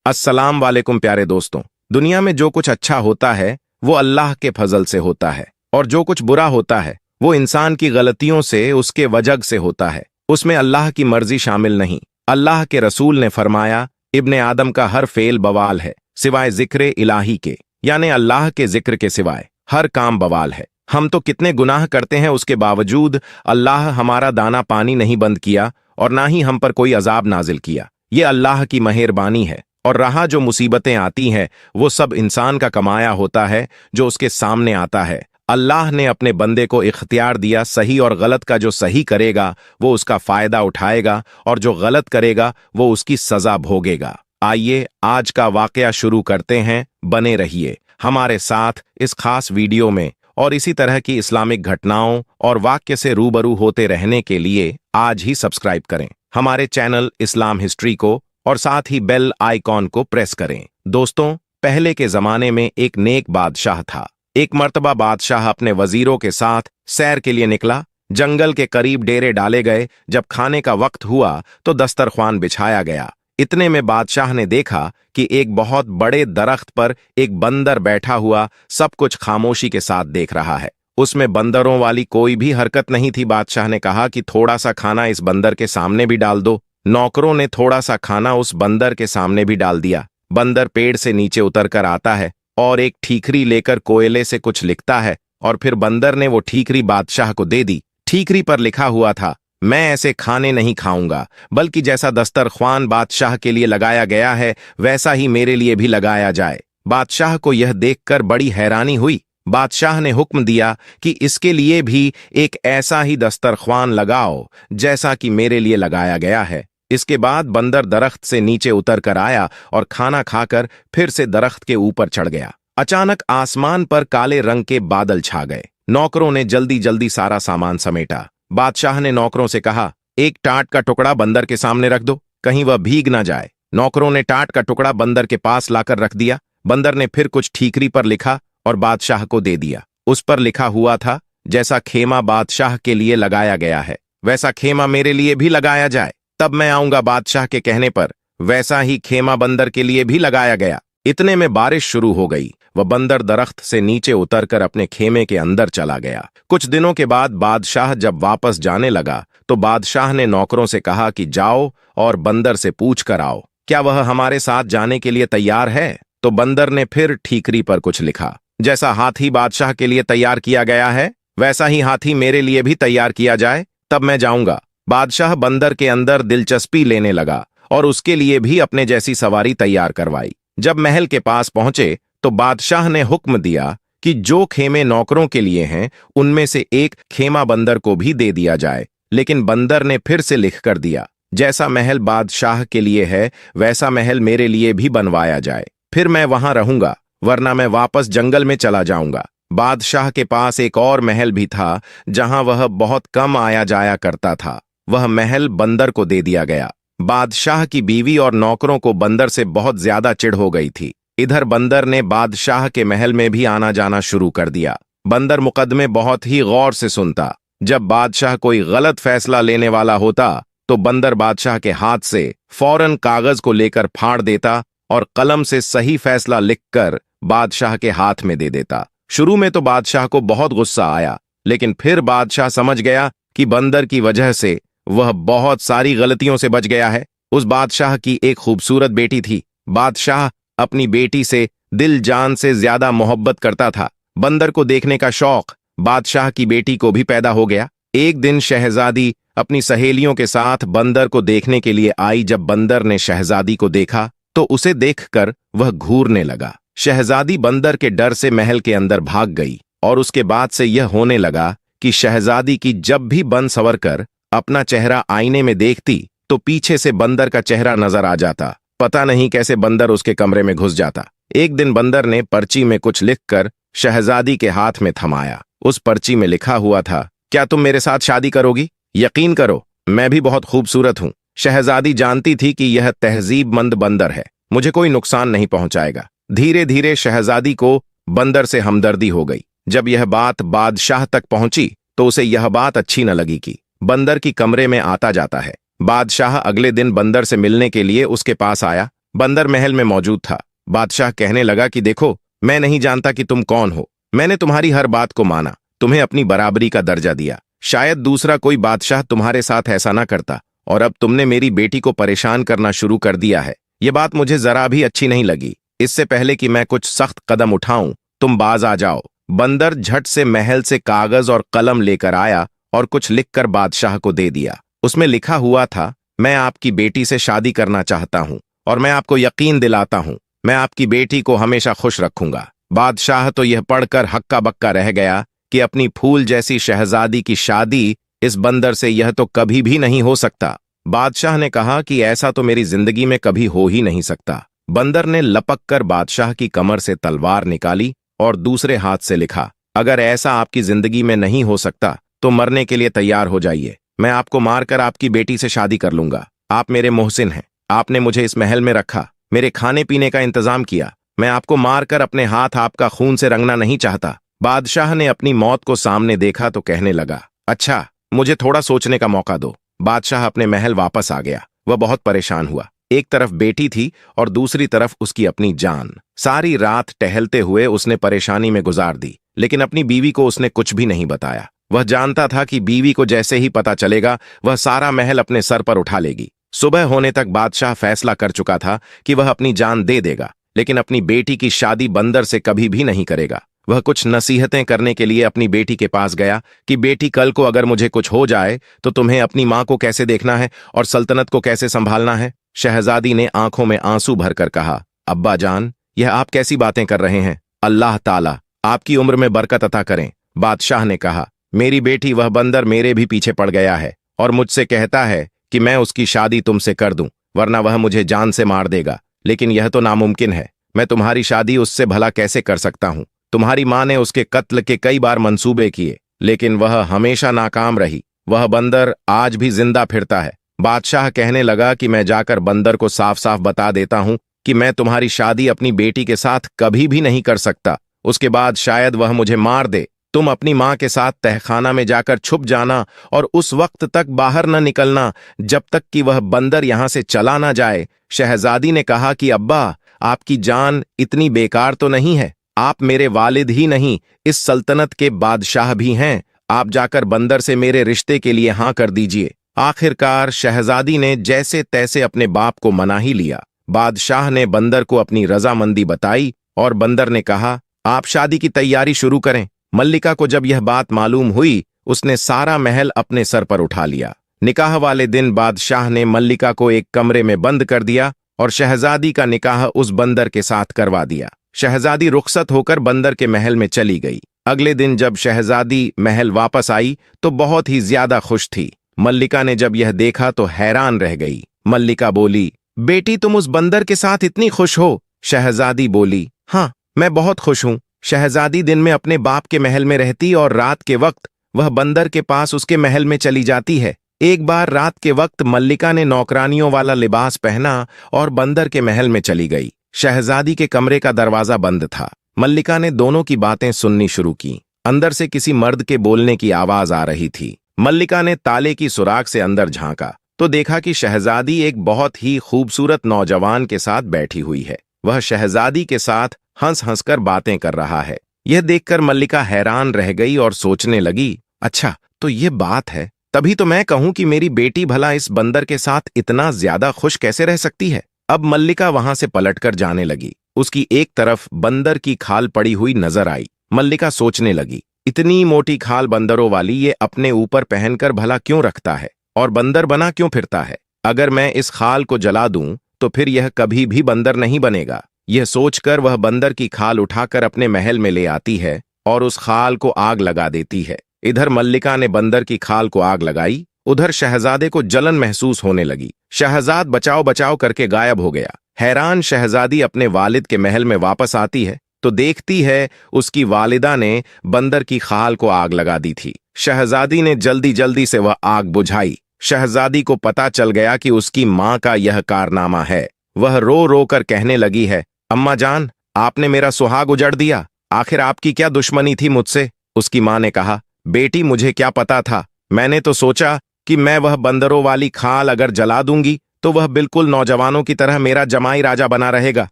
अस्सलाम वालेकुम प्यारे दोस्तों। दुनिया में जो कुछ अच्छा होता है वो अल्लाह के फजल से होता है, और जो कुछ बुरा होता है वो इंसान की गलतियों से, उसके वजह से होता है। उसमें अल्लाह की मर्जी शामिल नहीं। अल्लाह के रसूल ने फरमाया, इब्ने आदम का हर फेल बवाल है सिवाय जिक्र इलाही के, यानी अल्लाह के जिक्र के सिवाय हर काम बवाल है। हम तो कितने गुनाह करते हैं, उसके बावजूद अल्लाह हमारा दाना पानी नहीं बंद किया और ना ही हम पर कोई अजाब नाजिल किया। ये अल्लाह की मेहरबानी है। और रहा जो मुसीबतें आती हैं वो सब इंसान का कमाया होता है जो उसके सामने आता है। अल्लाह ने अपने बंदे को इख्तियार दिया, सही और गलत का। जो सही करेगा वो उसका फायदा उठाएगा और जो गलत करेगा वो उसकी सजा भोगेगा। आइए आज का वाकया शुरू करते हैं। बने रहिए हमारे साथ इस खास वीडियो में, और इसी तरह की इस्लामिक घटनाओं और वाक्य से रूबरू होते रहने के लिए आज ही सब्सक्राइब करें हमारे चैनल इस्लाम हिस्ट्री को, और साथ ही बेल आइकॉन को प्रेस करें। दोस्तों, पहले के जमाने में एक नेक बादशाह था। एक मर्तबा बादशाह अपने वजीरों के साथ सैर के लिए निकला। जंगल के करीब डेरे डाले गए। जब खाने का वक्त हुआ तो दस्तरख्वान बिछाया गया। इतने में बादशाह ने देखा कि एक बहुत बड़े दरख्त पर एक बंदर बैठा हुआ सब कुछ खामोशी के साथ देख रहा है। उसमें बंदरों वाली कोई भी हरकत नहीं थी। बादशाह ने कहा कि थोड़ा सा खाना इस बंदर के सामने भी डाल दो। नौकरों ने थोड़ा सा खाना उस बंदर के सामने भी डाल दिया। बंदर पेड़ से नीचे उतर कर आता है और एक ठीकरी लेकर कोयले से कुछ लिखता है, और फिर बंदर ने वो ठीकरी बादशाह को दे दी। ठीकरी पर लिखा हुआ था, मैं ऐसे खाने नहीं खाऊंगा, बल्कि जैसा दस्तरख्वान बादशाह के लिए लगाया गया है वैसा ही मेरे लिए भी लगाया जाए। बादशाह को यह देखकर बड़ी हैरानी हुई। बादशाह ने हुक्म दिया कि इसके लिए भी एक ऐसा ही दस्तरख्वान लगाओ जैसा कि मेरे लिए लगाया गया है। इसके बाद बंदर दरख्त से नीचे उतर कर आया और खाना खाकर फिर से दरख्त के ऊपर चढ़ गया। अचानक आसमान पर काले रंग के बादल छा गए। नौकरों ने जल्दी जल्दी सारा सामान समेटा। बादशाह ने नौकरों से कहा, एक टाट का टुकड़ा बंदर के सामने रख दो, कहीं वह भीग ना जाए। नौकरों ने टाट का टुकड़ा बंदर के पास लाकर रख दिया। बंदर ने फिर कुछ ठीकरी पर लिखा और बादशाह को दे दिया। उस पर लिखा हुआ था, जैसा खेमा बादशाह के लिए लगाया गया है वैसा खेमा मेरे लिए भी लगाया जाए, तब मैं आऊंगा। बादशाह के कहने पर वैसा ही खेमा बंदर के लिए भी लगाया गया। इतने में बारिश शुरू हो गई। वह बंदर दरख्त से नीचे उतरकर अपने खेमे के अंदर चला गया। कुछ दिनों के बाद बादशाह जब वापस जाने लगा तो बादशाह ने नौकरों से कहा कि जाओ और बंदर से पूछ कर आओ, क्या वह हमारे साथ जाने के लिए तैयार है। तो बंदर ने फिर ठीकरी पर कुछ लिखा, जैसा हाथी बादशाह के लिए तैयार किया गया है वैसा ही हाथी मेरे लिए भी तैयार किया जाए, तब मैं जाऊंगा। बादशाह बंदर के अंदर दिलचस्पी लेने लगा और उसके लिए भी अपने जैसी सवारी तैयार करवाई। जब महल के पास पहुंचे तो बादशाह ने हुक्म दिया कि जो खेमे नौकरों के लिए हैं उनमें से एक खेमा बंदर को भी दे दिया जाए। लेकिन बंदर ने फिर से लिख कर दिया, जैसा महल बादशाह के लिए है वैसा महल मेरे लिए भी बनवाया जाए, फिर मैं वहां रहूंगा, वरना मैं वापस जंगल में चला जाऊंगा। बादशाह के पास एक और महल भी था जहां वह बहुत कम आया जाया करता था। वह महल बंदर को दे दिया गया। बादशाह की बीवी और नौकरों को बंदर से बहुत ज्यादा चिढ़ हो गई थी। इधर बंदर ने बादशाह के महल में भी आना जाना शुरू कर दिया। बंदर मुकदमे बहुत ही गौर से सुनता। जब बादशाह कोई गलत फैसला लेने वाला होता तो बंदर बादशाह के हाथ से फौरन कागज को लेकर फाड़ देता और कलम से सही फैसला लिखकर बादशाह के हाथ में दे देता। शुरू में तो बादशाह को बहुत गुस्सा आया, लेकिन फिर बादशाह समझ गया कि बंदर की वजह से वह बहुत सारी गलतियों से बच गया है। उस बादशाह की एक खूबसूरत बेटी थी। बादशाह अपनी बेटी से दिल जान से ज्यादा मोहब्बत करता था। बंदर को देखने का शौक बादशाह की बेटी को भी पैदा हो गया। एक दिन शहजादी अपनी सहेलियों के साथ बंदर को देखने के लिए आई। जब बंदर ने शहजादी को देखा तो उसे देखकर वह घूरने लगा। शहजादी बंदर के डर से महल के अंदर भाग गई, और उसके बाद से यह होने लगा कि शहजादी की जब भी बन सवर कर अपना चेहरा आईने में देखती तो पीछे से बंदर का चेहरा नजर आ जाता। पता नहीं कैसे बंदर उसके कमरे में घुस जाता। एक दिन बंदर ने पर्ची में कुछ लिखकर शहजादी के हाथ में थमाया। उस पर्ची में लिखा हुआ था, क्या तुम मेरे साथ शादी करोगी? यकीन करो, मैं भी बहुत खूबसूरत हूं। शहजादी जानती थी कि यह तहजीबमंद बंदर है, मुझे कोई नुकसान नहीं पहुंचाएगा। धीरे धीरे शहजादी को बंदर से हमदर्दी हो गई। जब यह बात बादशाह तक पहुंची तो उसे यह बात अच्छी न लगी कि बंदर की कमरे में आता जाता है। बादशाह अगले दिन बंदर से मिलने के लिए उसके पास आया। बंदर महल में मौजूद था। बादशाह कहने लगा कि देखो, मैं नहीं जानता कि तुम कौन हो। मैंने तुम्हारी हर बात को माना, तुम्हें अपनी बराबरी का दर्जा दिया। शायद दूसरा कोई बादशाह तुम्हारे साथ ऐसा ना करता, और अब तुमने मेरी बेटी को परेशान करना शुरू कर दिया है। ये बात मुझे जरा भी अच्छी नहीं लगी। इससे पहले कि मैं कुछ सख्त कदम उठाऊं, तुम बाज आ जाओ। बंदर झट से महल से कागज और कलम लेकर आया और कुछ लिखकर बादशाह को दे दिया। उसमें लिखा हुआ था, मैं आपकी बेटी से शादी करना चाहता हूं और मैं आपको यकीन दिलाता हूं, मैं आपकी बेटी को हमेशा खुश रखूंगा। बादशाह तो यह पढ़कर हक्का बक्का रह गया कि अपनी फूल जैसी शहजादी की शादी इस बंदर से यह तो कभी भी नहीं हो सकता। बादशाह ने कहा कि ऐसा तो मेरी जिंदगी में कभी हो ही नहीं सकता। बंदर ने लपक कर बादशाह की कमर से तलवार निकाली और दूसरे हाथ से लिखा, अगर ऐसा आपकी जिंदगी में नहीं हो सकता तो मरने के लिए तैयार हो जाइए। मैं आपको मारकर आपकी बेटी से शादी कर लूंगा। आप मेरे मोहसिन हैं, आपने मुझे इस महल में रखा, मेरे खाने पीने का इंतजाम किया। मैं आपको मारकर अपने हाथ आपका खून से रंगना नहीं चाहता। बादशाह ने अपनी मौत को सामने देखा तो कहने लगा, अच्छा, मुझे थोड़ा सोचने का मौका दो। बादशाह अपने महल वापस आ गया। वह बहुत परेशान हुआ। एक तरफ बेटी थी और दूसरी तरफ उसकी अपनी जान। सारी रात टहलते हुए उसने परेशानी में गुजार दी, लेकिन अपनी बीवी को उसने कुछ भी नहीं बताया। वह जानता था कि बीवी को जैसे ही पता चलेगा, वह सारा महल अपने सर पर उठा लेगी। सुबह होने तक बादशाह फैसला कर चुका था कि वह अपनी जान दे देगा, लेकिन अपनी बेटी की शादी बंदर से कभी भी नहीं करेगा। वह कुछ नसीहतें करने के लिए अपनी बेटी के पास गया कि बेटी, कल को अगर मुझे कुछ हो जाए तो तुम्हें अपनी मां को कैसे देखना है और सल्तनत को कैसे संभालना है। शहजादी ने आंखों में आंसू भरकर कहा, अब्बा जान, यह आप कैसी बातें कर रहे हैं? अल्लाह ताला आपकी उम्र में बरकत अता करें। बादशाह ने कहा, मेरी बेटी, वह बंदर मेरे भी पीछे पड़ गया है और मुझसे कहता है कि मैं उसकी शादी तुमसे कर दूं, वरना वह मुझे जान से मार देगा। लेकिन यह तो नामुमकिन है। मैं तुम्हारी शादी उससे भला कैसे कर सकता हूं? तुम्हारी मां ने उसके कत्ल के कई बार मंसूबे किए, लेकिन वह हमेशा नाकाम रही। वह बंदर आज भी जिंदा फिरता है। बादशाह कहने लगा कि मैं जाकर बंदर को साफ साफ बता देता हूं कि मैं तुम्हारी शादी अपनी बेटी के साथ कभी भी नहीं कर सकता। उसके बाद शायद वह मुझे मार दे। तुम अपनी मां के साथ तहखाना में जाकर छुप जाना और उस वक्त तक बाहर न निकलना जब तक कि वह बंदर यहां से चला ना जाए। शहजादी ने कहा कि अब्बा, आपकी जान इतनी बेकार तो नहीं है। आप मेरे वालिद ही नहीं, इस सल्तनत के बादशाह भी हैं। आप जाकर बंदर से मेरे रिश्ते के लिए हां कर दीजिए। आखिरकार शहजादी ने जैसे तैसे अपने बाप को मना ही लिया। बादशाह ने बंदर को अपनी रजामंदी बताई और बंदर ने कहा, आप शादी की तैयारी शुरू करें। मल्लिका को जब यह बात मालूम हुई, उसने सारा महल अपने सर पर उठा लिया। निकाह वाले दिन बादशाह ने मल्लिका को एक कमरे में बंद कर दिया और शहजादी का निकाह उस बंदर के साथ करवा दिया। शहजादी रुखसत होकर बंदर के महल में चली गई। अगले दिन जब शहजादी महल वापस आई तो बहुत ही ज्यादा खुश थी। मल्लिका ने जब यह देखा तो हैरान रह गई। मल्लिका बोली, बेटी, तुम उस बंदर के साथ इतनी खुश हो? शहजादी बोली, हाँ, मैं बहुत खुश हूं। शहजादी दिन में अपने बाप के महल में रहती और रात के वक्त वह बंदर के पास उसके महल में चली जाती है। एक बार रात के वक्त मल्लिका ने नौकरानियों वाला लिबास पहना और बंदर के महल में चली गई। शहजादी के कमरे का दरवाजा बंद था। मल्लिका ने दोनों की बातें सुननी शुरू की। अंदर से किसी मर्द के बोलने की आवाज आ रही थी। मल्लिका ने ताले की सुराग से अंदर झांका तो देखा कि शहजादी एक बहुत ही खूबसूरत नौजवान के साथ बैठी हुई है। वह शहजादी के साथ हंस हंसकर बातें कर रहा है। यह देखकर मल्लिका हैरान रह गई और सोचने लगी, अच्छा, तो ये बात है। तभी तो मैं कहूं कि मेरी बेटी भला इस बंदर के साथ इतना ज्यादा खुश कैसे रह सकती है। अब मल्लिका वहां से पलटकर जाने लगी। उसकी एक तरफ बंदर की खाल पड़ी हुई नजर आई। मल्लिका सोचने लगी, इतनी मोटी खाल बंदरों वाली ये अपने ऊपर पहनकर भला क्यों रखता है और बंदर बना क्यों फिरता है? अगर मैं इस खाल को जला दूं तो फिर यह कभी भी बंदर नहीं बनेगा। यह सोचकर वह बंदर की खाल उठाकर अपने महल में ले आती है और उस खाल को आग लगा देती है। इधर मल्लिका ने बंदर की खाल को आग लगाई, उधर शहजादे को जलन महसूस होने लगी। शहजाद बचाव बचाव करके गायब हो गया। हैरान शहजादी अपने वालिद के महल में वापस आती है तो देखती है उसकी वालिदा ने बंदर की खाल को आग लगा दी थी। शहजादी ने जल्दी जल्दी से वह आग बुझाई। शहजादी को पता चल गया कि उसकी मां का यह कारनामा है। वह रो रो कर कहने लगी है, अम्मा जान, आपने मेरा सुहाग उजड़ दिया। आखिर आपकी क्या दुश्मनी थी मुझसे? उसकी मां ने कहा, बेटी, मुझे क्या पता था। मैंने तो सोचा कि मैं वह बंदरों वाली खाल अगर जला दूंगी तो वह बिल्कुल नौजवानों की तरह मेरा जमाई राजा बना रहेगा।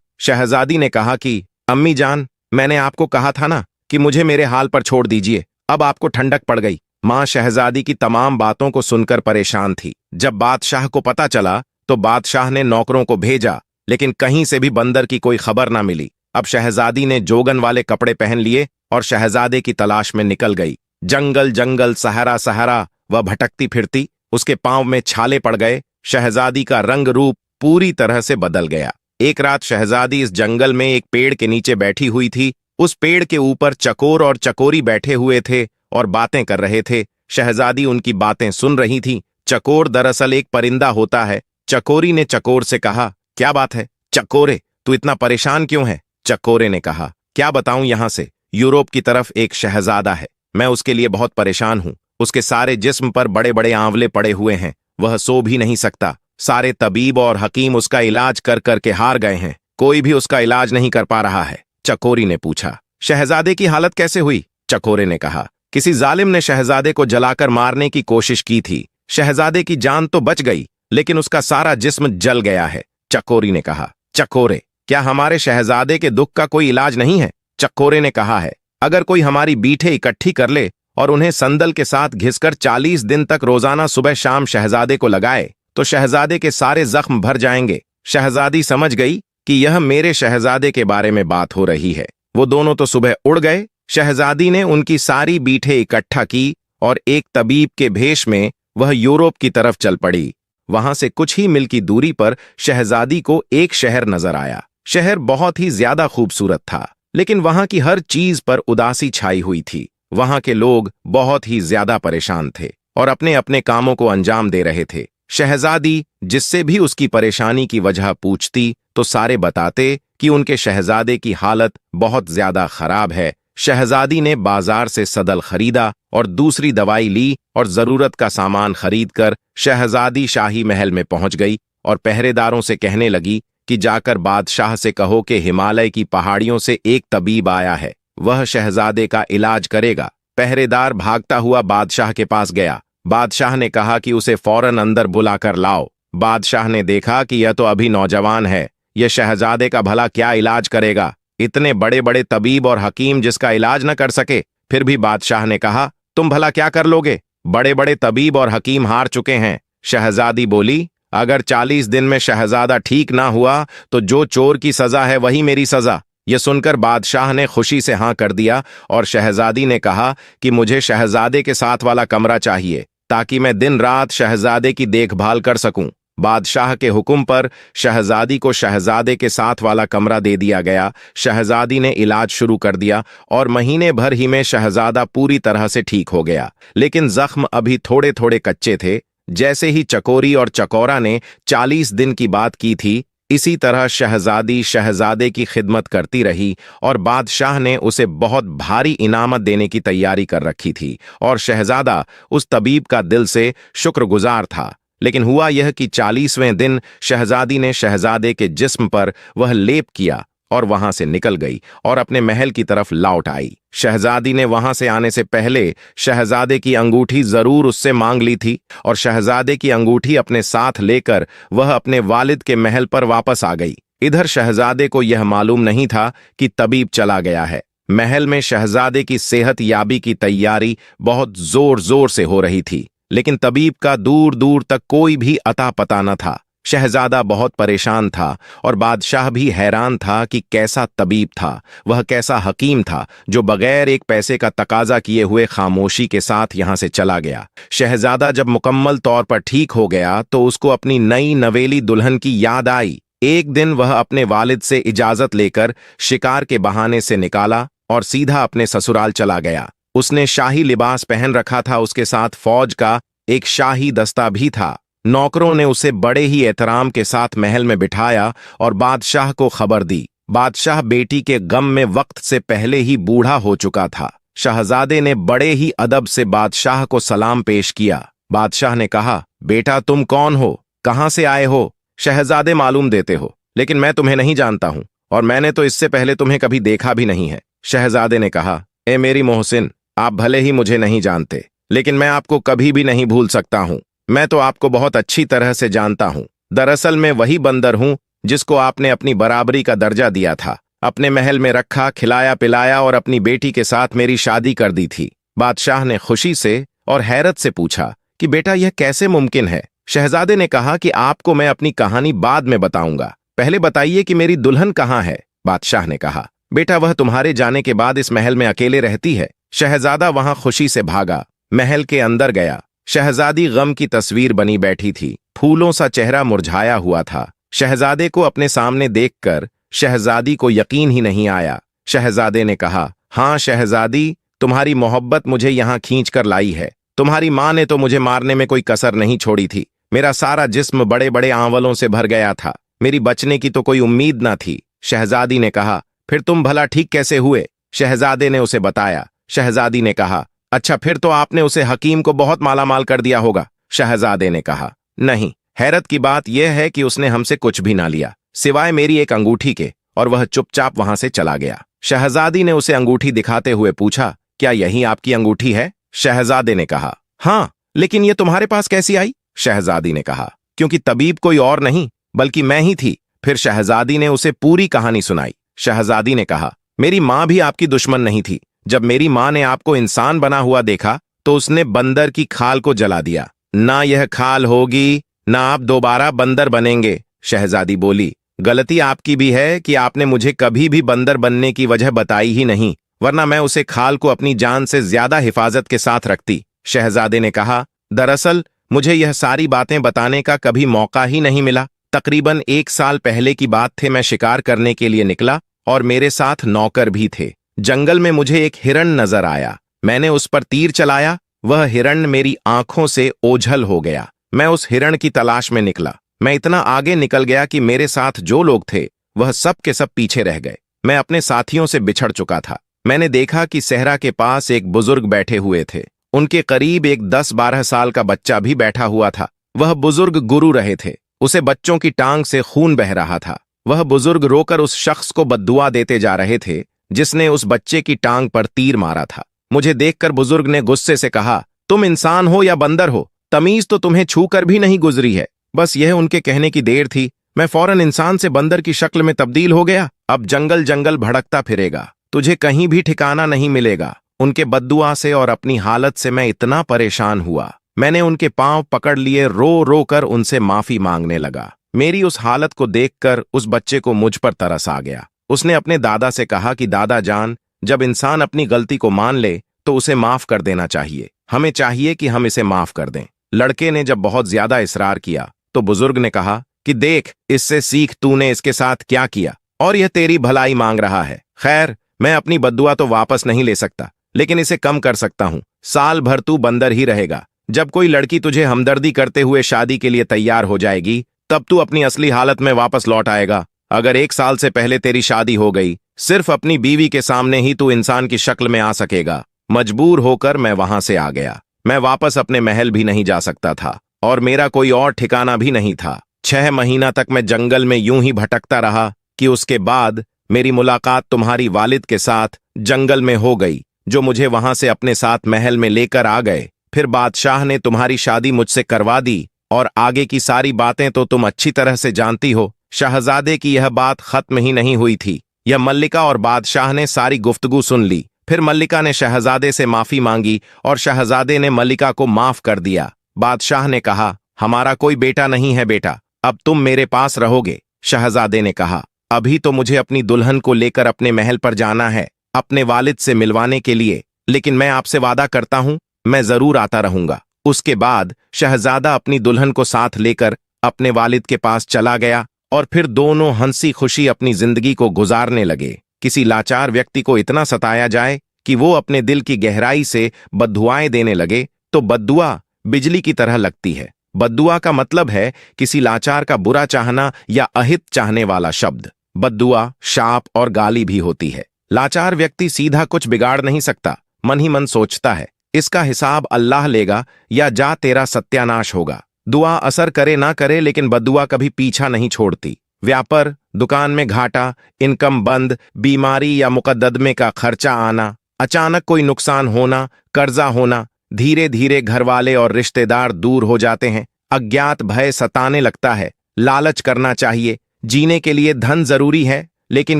शहजादी ने कहा कि अम्मी जान, मैंने आपको कहा था ना कि मुझे मेरे हाल पर छोड़ दीजिए, अब आपको ठंडक पड़ गई। मां शहजादी की तमाम बातों को सुनकर परेशान थी। जब बादशाह को पता चला तो बादशाह ने नौकरों को भेजा, लेकिन कहीं से भी बंदर की कोई खबर ना मिली। अब शहजादी ने जोगन वाले कपड़े पहन लिए और शहजादे की तलाश में निकल गई। जंगल जंगल, सहरा सहरा वह भटकती फिरती। उसके पांव में छाले पड़ गए। शहजादी का रंग रूप पूरी तरह से बदल गया। एक रात शहजादी इस जंगल में एक पेड़ के नीचे बैठी हुई थी। उस पेड़ के ऊपर चकोर और चकोरी बैठे हुए थे और बातें कर रहे थे। शहजादी उनकी बातें सुन रही थी। चकोर दरअसल एक परिंदा होता है। चकोरी ने चकोर से कहा, क्या बात है चकोरे, तू इतना परेशान क्यों है? चकोरे ने कहा, क्या बताऊं, यहां से यूरोप की तरफ एक शहजादा है, मैं उसके लिए बहुत परेशान हूं। उसके सारे जिस्म पर बड़े बड़े आंवले पड़े हुए हैं, वह सो भी नहीं सकता। सारे तबीब और हकीम उसका इलाज कर करके हार गए हैं, कोई भी उसका इलाज नहीं कर पा रहा है। चकोरी ने पूछा, शहजादे की हालत कैसे हुई? चकोरे ने कहा, किसी जालिम ने शहजादे को जलाकर मारने की कोशिश की थी। शहजादे की जान तो बच गई, लेकिन उसका सारा जिस्म जल गया है। चकोरी ने कहा, चकोरे, क्या हमारे शहजादे के दुख का कोई इलाज नहीं है? चकोरे ने कहा है, अगर कोई हमारी बीठे इकट्ठी कर ले और उन्हें संदल के साथ घिसकर 40 दिन तक रोजाना सुबह शाम शहजादे को लगाए तो शहजादे के सारे जख्म भर जाएंगे। शहजादी समझ गई कि यह मेरे शहजादे के बारे में बात हो रही है। वो दोनों तो सुबह उड़ गए। शहजादी ने उनकी सारी बीठे इकट्ठा की और एक तबीब के भेष में वह यूरोप की तरफ चल पड़ी। वहां से कुछ ही मील की दूरी पर शहजादी को एक शहर नजर आया। शहर बहुत ही ज्यादा खूबसूरत था, लेकिन वहां की हर चीज पर उदासी छाई हुई थी। वहां के लोग बहुत ही ज्यादा परेशान थे और अपने अपने कामों को अंजाम दे रहे थे। शहजादी जिससे भी उसकी परेशानी की वजह पूछती तो सारे बताते कि उनके शहजादे की हालत बहुत ज्यादा खराब है। शहजादी ने बाजार से सदल खरीदा और दूसरी दवाई ली और जरूरत का सामान खरीदकर शहजादी शाही महल में पहुंच गई और पहरेदारों से कहने लगी कि जाकर बादशाह से कहो कि हिमालय की पहाड़ियों से एक तबीब आया है, वह शहजादे का इलाज करेगा। पहरेदार भागता हुआ बादशाह के पास गया। बादशाह ने कहा कि उसे फौरन अंदर बुलाकर लाओ। बादशाह ने देखा कि यह तो अभी नौजवान है, यह शहजादे का भला क्या इलाज करेगा? इतने बड़े बड़े तबीब और हकीम जिसका इलाज न कर सके। फिर भी बादशाह ने कहा, तुम भला क्या कर लोगे? बड़े बड़े तबीब और हकीम हार चुके हैं। शहजादी बोली, अगर 40 दिन में शहजादा ठीक ना हुआ तो जो चोर की सजा है वही मेरी सजा। यह सुनकर बादशाह ने खुशी से हां कर दिया और शहजादी ने कहा कि मुझे शहजादे के साथ वाला कमरा चाहिए ताकि मैं दिन रात शहजादे की देखभाल कर सकूं। बादशाह के हुक्म पर शहजादी को शहजादे के साथ वाला कमरा दे दिया गया। शहजादी ने इलाज शुरू कर दिया और महीने भर ही में शहजादा पूरी तरह से ठीक हो गया, लेकिन जख्म अभी थोड़े थोड़े कच्चे थे। जैसे ही चकोरी और चकोरा ने 40 दिन की बात की थी, इसी तरह शहजादी शहजादे की खिदमत करती रही और बादशाह ने उसे बहुत भारी इनामत देने की तैयारी कर रखी थी और शहजादा उस तबीब का दिल से शुक्रगुजार था। लेकिन हुआ यह कि 40वें दिन शहजादी ने शहजादे के जिस्म पर वह लेप किया और वहां से निकल गई और अपने महल की तरफ लौट आई। शहजादी ने वहां से आने से पहले शहजादे की अंगूठी जरूर उससे मांग ली थी और शहजादे की अंगूठी अपने साथ लेकर वह अपने वालिद के महल पर वापस आ गई। इधर शहजादे को यह मालूम नहीं था कि तबीब चला गया है। महल में शहजादे की सेहत याबी की तैयारी बहुत जोर जोर से हो रही थी, लेकिन तबीब का दूर दूर तक कोई भी अता पता न था। शहजादा बहुत परेशान था और बादशाह भी हैरान था कि कैसा तबीब था, वह कैसा हकीम था जो बगैर एक पैसे का तकाजा किए हुए खामोशी के साथ यहां से चला गया। शहजादा जब मुकम्मल तौर पर ठीक हो गया तो उसको अपनी नई नवेली दुल्हन की याद आई। एक दिन वह अपने वालिद से इजाजत लेकर शिकार के बहाने से निकाला और सीधा अपने ससुराल चला गया। उसने शाही लिबास पहन रखा था, उसके साथ फौज का एक शाही दस्ता भी था। नौकरों ने उसे बड़े ही एहतराम के साथ महल में बिठाया और बादशाह को खबर दी। बादशाह बेटी के गम में वक्त से पहले ही बूढ़ा हो चुका था। शहजादे ने बड़े ही अदब से बादशाह को सलाम पेश किया। बादशाह ने कहा, बेटा तुम कौन हो, कहां से आए हो? शहजादे मालूम देते हो, लेकिन मैं तुम्हें नहीं जानता हूं और मैंने तो इससे पहले तुम्हें कभी देखा भी नहीं है। शहजादे ने कहा, ए मेरी मोहसिन, आप भले ही मुझे नहीं जानते, लेकिन मैं आपको कभी भी नहीं भूल सकता हूं। मैं तो आपको बहुत अच्छी तरह से जानता हूं। दरअसल मैं वही बंदर हूं जिसको आपने अपनी बराबरी का दर्जा दिया था, अपने महल में रखा, खिलाया पिलाया और अपनी बेटी के साथ मेरी शादी कर दी थी। बादशाह ने खुशी से और हैरत से पूछा कि बेटा यह कैसे मुमकिन है। शहजादे ने कहा कि आपको मैं अपनी कहानी बाद में बताऊंगा, पहले बताइए कि मेरी दुल्हन कहाँ है। बादशाह ने कहा, बेटा वह तुम्हारे जाने के बाद इस महल में अकेले रहती है। शहजादा वहां खुशी से भागा, महल के अंदर गया। शहजादी गम की तस्वीर बनी बैठी थी, फूलों सा चेहरा मुरझाया हुआ था। शहजादे को अपने सामने देखकर शहजादी को यकीन ही नहीं आया। शहजादे ने कहा, हाँ शहजादी, तुम्हारी मोहब्बत मुझे यहां खींच कर लाई है। तुम्हारी मां ने तो मुझे मारने में कोई कसर नहीं छोड़ी थी। मेरा सारा जिस्म बड़े बड़े आंवलों से भर गया था, मेरी बचने की तो कोई उम्मीद न थी। शहजादी ने कहा, फिर तुम भला ठीक कैसे हुए? शहजादे ने उसे बताया। शहजादी ने कहा, अच्छा फिर तो आपने उसे हकीम को बहुत मालामाल कर दिया होगा। शहजादे ने कहा, नहीं, हैरत की बात यह है कि उसने हमसे कुछ भी ना लिया सिवाय मेरी एक अंगूठी के, और वह चुपचाप वहां से चला गया। शहजादी ने उसे अंगूठी दिखाते हुए पूछा, क्या यही आपकी अंगूठी है? शहजादे ने कहा, हाँ, लेकिन यह तुम्हारे पास कैसी आई? शहजादी ने कहा, क्योंकि तबीब कोई और नहीं बल्कि मैं ही थी। फिर शहजादी ने उसे पूरी कहानी सुनाई। शहजादी ने कहा, मेरी मां भी आपकी दुश्मन नहीं थी। जब मेरी मां ने आपको इंसान बना हुआ देखा तो उसने बंदर की खाल को जला दिया। ना यह खाल होगी ना आप दोबारा बंदर बनेंगे। शहजादी बोली, गलती आपकी भी है कि आपने मुझे कभी भी बंदर बनने की वजह बताई ही नहीं, वरना मैं उसे खाल को अपनी जान से ज्यादा हिफाजत के साथ रखती। शहजादे ने कहा, दरअसल मुझे यह सारी बातें बताने का कभी मौका ही नहीं मिला। तकरीबन 1 साल पहले की बात थे, मैं शिकार करने के लिए निकला और मेरे साथ नौकर भी थे। जंगल में मुझे एक हिरण नजर आया, मैंने उस पर तीर चलाया। वह हिरण मेरी आंखों से ओझल हो गया। मैं उस हिरण की तलाश में निकला। मैं इतना आगे निकल गया कि मेरे साथ जो लोग थे वह सब के सब पीछे रह गए। मैं अपने साथियों से बिछड़ चुका था। मैंने देखा कि सहरा के पास एक बुजुर्ग बैठे हुए थे। उनके करीब एक 10-12 साल का बच्चा भी बैठा हुआ था। वह बुजुर्ग गुरु रहे थे, उसे बच्चों की टांग से खून बह रहा था। वह बुजुर्ग रोकर उस शख्स को बद्दुआ देते जा रहे थे जिसने उस बच्चे की टांग पर तीर मारा था। मुझे देखकर बुजुर्ग ने गुस्से से कहा, तुम इंसान हो या बंदर हो, तमीज तो तुम्हें छूकर भी नहीं गुजरी है। बस यह उनके कहने की देर थी, मैं फौरन इंसान से बंदर की शक्ल में तब्दील हो गया। अब जंगल जंगल भड़कता फिरेगा, तुझे कहीं भी ठिकाना नहीं मिलेगा। उनके बद्दुआ से और अपनी हालत से मैं इतना परेशान हुआ, मैंने उनके पांव पकड़ लिए, रो रो कर उनसे माफी मांगने लगा। मेरी उस हालत को देखकर उस बच्चे को मुझ पर तरस आ गया। उसने अपने दादा से कहा कि दादा जान, जब इंसान अपनी गलती को मान ले तो उसे माफ कर देना चाहिए, हमें चाहिए कि हम इसे माफ कर दें। लड़के ने जब बहुत ज्यादा इसरार किया तो बुजुर्ग ने कहा कि देख, इससे सीख, तूने इसके साथ क्या किया और यह तेरी भलाई मांग रहा है। खैर, मैं अपनी बद्दुआ तो वापस नहीं ले सकता, लेकिन इसे कम कर सकता हूं। साल भर तू बंदर ही रहेगा। जब कोई लड़की तुझे हमदर्दी करते हुए शादी के लिए तैयार हो जाएगी तब तू अपनी असली हालत में वापस लौट आएगा। अगर 1 साल से पहले तेरी शादी हो गई, सिर्फ अपनी बीवी के सामने ही तू इंसान की शक्ल में आ सकेगा। मजबूर होकर मैं वहां से आ गया। मैं वापस अपने महल भी नहीं जा सकता था और मेरा कोई और ठिकाना भी नहीं था। 6 महीना तक मैं जंगल में यूं ही भटकता रहा कि उसके बाद मेरी मुलाकात तुम्हारी वालिद के साथ जंगल में हो गई, जो मुझे वहां से अपने साथ महल में लेकर आ गए। फिर बादशाह ने तुम्हारी शादी मुझसे करवा दी और आगे की सारी बातें तो तुम अच्छी तरह से जानती हो। शहजादे की यह बात खत्म ही नहीं हुई थी। यह मल्लिका और बादशाह ने सारी गुफ्तगू सुन ली। फिर मल्लिका ने शहजादे से माफी मांगी और शहजादे ने मल्लिका को माफ कर दिया। बादशाह ने कहा, हमारा कोई बेटा नहीं है बेटा, अब तुम मेरे पास रहोगे। शहजादे ने कहा, अभी तो मुझे अपनी दुल्हन को लेकर अपने महल पर जाना है, अपने वालिद से मिलवाने के लिए, लेकिन मैं आपसे वादा करता हूं मैं जरूर आता रहूंगा। उसके बाद शहजादा अपनी दुल्हन को साथ लेकर अपने वालिद के पास चला गया और फिर दोनों हंसी खुशी अपनी जिंदगी को गुजारने लगे। किसी लाचार व्यक्ति को इतना सताया जाए कि वो अपने दिल की गहराई से बद्दुआएं देने लगे तो बद्दुआ बिजली की तरह लगती है। बद्दुआ का मतलब है किसी लाचार का बुरा चाहना या अहित चाहने वाला शब्द। बद्दुआ शाप और गाली भी होती है। लाचार व्यक्ति सीधा कुछ बिगाड़ नहीं सकता, मन ही मन सोचता है इसका हिसाब अल्लाह लेगा या जा तेरा सत्यानाश होगा। दुआ असर करे ना करे, लेकिन बद्दुआ कभी पीछा नहीं छोड़ती। व्यापार, दुकान में घाटा, इनकम बंद, बीमारी या मुकद्दमे का खर्चा आना, अचानक कोई नुकसान होना, कर्जा होना, धीरे धीरे घरवाले और रिश्तेदार दूर हो जाते हैं, अज्ञात भय सताने लगता है, लालच करना चाहिए। जीने के लिए धन जरूरी है, लेकिन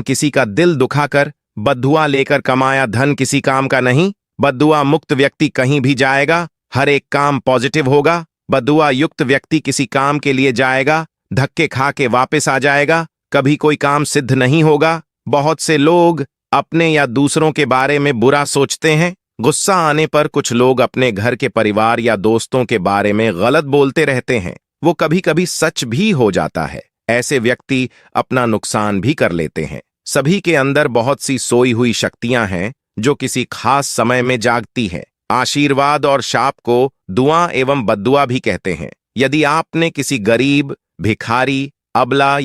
किसी का दिल दुखाकर बद्दुआ लेकर कमाया धन किसी काम का नहीं। बद्दुआ मुक्त व्यक्ति कहीं भी जाएगा, हर एक काम पॉजिटिव होगा। बद्दुआ युक्त व्यक्ति किसी काम के लिए जाएगा, धक्के खा के वापस आ जाएगा, कभी कोई काम सिद्ध नहीं होगा। बहुत से लोग अपने या दूसरों के बारे में बुरा सोचते हैं। गुस्सा आने पर कुछ लोग अपने घर के परिवार या दोस्तों के बारे में गलत बोलते रहते हैं। वो कभी कभी सच भी हो जाता है। ऐसे व्यक्ति अपना नुकसान भी कर लेते हैं। सभी के अंदर बहुत सी सोई हुई शक्तियां हैं जो किसी खास समय में जागती हैं। आशीर्वाद और शाप को दुआ एवं बद्दुआ भी कहते हैं। यदि आपने किसी गरीब, भिखारी, अबला या